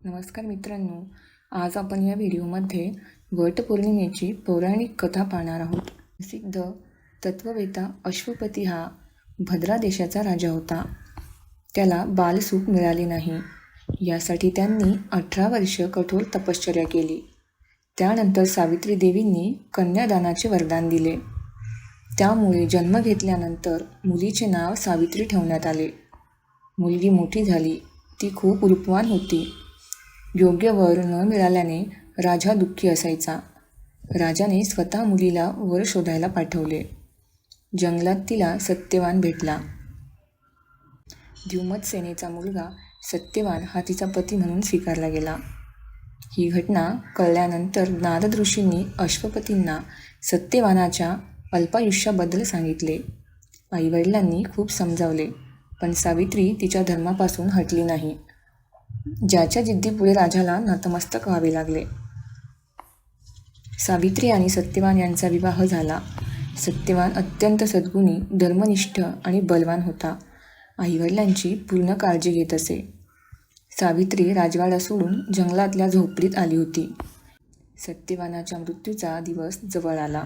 नमस्कार मित्रांनो, आज आपण या व्हिडिओमध्ये वटपौर्णिमेची पौराणिक कथा पाहणार आहोत. प्रसिद्ध तत्ववेत्ता अश्वपती हा भद्रा देशाचा राजा होता. त्याला बालसुख मिळाले नाही, यासाठी त्यांनी 18 वर्ष कठोर तपश्चर्या केली. त्यानंतर सावित्री देवींनी कन्यादानाचे वरदान दिले. त्यामुळे जन्म घेतल्यानंतर मुलीचे नाव सावित्री ठेवण्यात आले. मुलगी मोठी झाली. ती खूप रूपवान होती. योग्य वर न मिळाल्याने राजा दुःखी असायचा. राजाने स्वतः मुलीला वर शोधायला पाठवले. जंगलात तिला सत्यवान भेटला. द्युमत सेनेचा मुलगा सत्यवान हा तिचा पती म्हणून स्वीकारला गेला. ही घटना कळल्यानंतर नारद ऋषींनी अश्वपतींना सत्यवानाच्या अल्पायुष्याबद्दल सांगितले. आईवडिलांनी खूप समजावले, पण सावित्री तिच्या धर्मापासून हटली नाही. ज्याच्या जिद्दीपुढे राजाला नतमस्तक व्हावे लागले. सावित्री आणि सत्यवान यांचा विवाह झाला. सत्यवान अत्यंत सद्गुणी, धर्मनिष्ठ आणि बलवान होता. आईवडिलांची पूर्ण काळजी घेत असे. सावित्री राजवाडा सोडून जंगलातल्या झोपडीत आली होती. सत्यवानाच्या मृत्यूचा दिवस जवळ आला.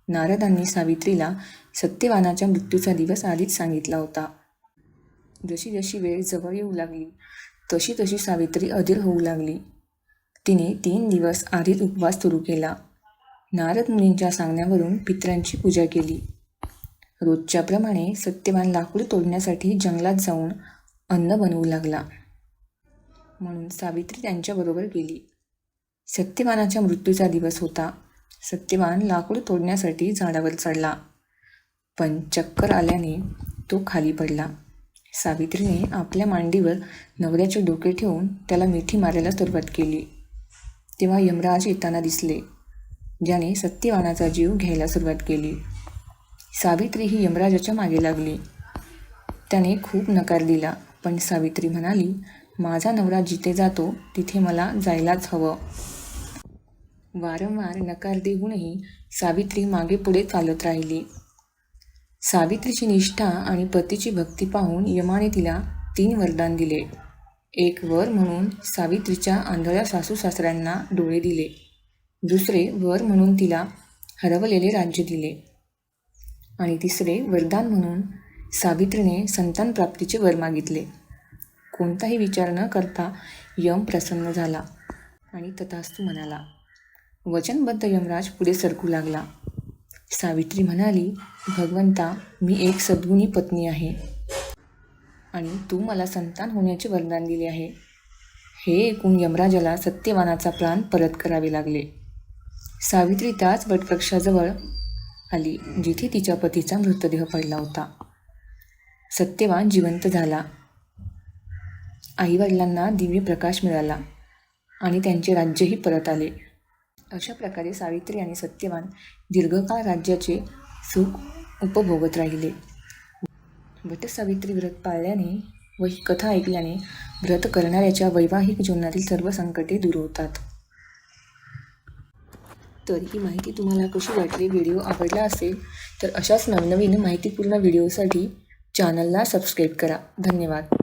नारदांनी सावित्रीला सत्यवानाच्या मृत्यूचा दिवस आधीच सांगितला होता. जशी जशी वेळ जवळ येऊ लागली तशी तशी सावित्री अधीर होऊ लागली. तिने 3 दिवस आधीच उपवास सुरू केला. नारद मुनींच्या सांगण्यावरून पितरांची पूजा केली. रोजच्याप्रमाणे सत्यवान लाकूड तोडण्यासाठी जंगलात जाऊन अन्न बनवू लागला, म्हणून सावित्री त्यांच्याबरोबर गेली. सत्यवानाच्या मृत्यूचा दिवस होता. सत्यवान लाकूड तोडण्यासाठी झाडावर चढला, पण चक्कर आल्याने तो खाली पडला. सावित्रीने आपल्या मांडीवर नवऱ्याचे डोके ठेवून त्याला मिठी मारायला सुरुवात केली. तेव्हा यमराज येताना दिसले, ज्याने सत्यवानाचा जीव घ्यायला सुरुवात केली. सावित्री ही यमराजाच्या मागे लागली. त्याने खूप नकार दिला, पण सावित्री म्हणाली, माझा नवरा जिथे जातो तिथे मला जायलाच हवं. वारंवार नकार देऊनही सावित्री मागे पुढे चालत राहिली. सावित्रीची निष्ठा आणि पतीची भक्ती पाहून यमाने तिला 3 वरदान दिले. एक वर म्हणून सावित्रीच्या आंधळ्या सासू सासऱ्यांना डोळे दिले. दुसरे वर म्हणून तिला हरवलेले राज्य दिले. आणि तिसरे वरदान म्हणून सावित्रीने संतान प्राप्तीचे वर मागितले. कोणताही विचार न करता यम प्रसन्न झाला आणि तथास्तु म्हणाला. वचनबद्ध यमराज पुढे सरकू लागला. सावित्री म्हणाली, भगवंता, मी एक सद्गुणी पत्नी आहे आणि तू मला संतान होण्याचे वरदान दिले आहे. हे ऐकून यमराजाला सत्यवानाचा प्राण परत करावे लागले. सावित्री त्याच वटवृक्षाजवळ आली जिथे तिच्या पतीचा मृतदेह पडला होता. सत्यवान जिवंत झाला. आईवडिलांना दिव्य प्रकाश मिळाला आणि त्यांचे राज्यही परत आले. अशा प्रकारे सावित्री आणि सत्यवान दीर्घकाळ राज्याचे सुख उपभोगत राहिले. वटसावित्री व्रत पाळल्याने व ही कथा ऐकल्याने व्रत करणाऱ्याच्या वैवाहिक जीवनातील सर्व संकटे दूर होतात. तर ही माहिती तुम्हाला कशी वाटली? व्हिडिओ आवडला असेल तर अशाच नवनवीन माहितीपूर्ण व्हिडिओसाठी चॅनलला सबस्क्राईब करा. धन्यवाद.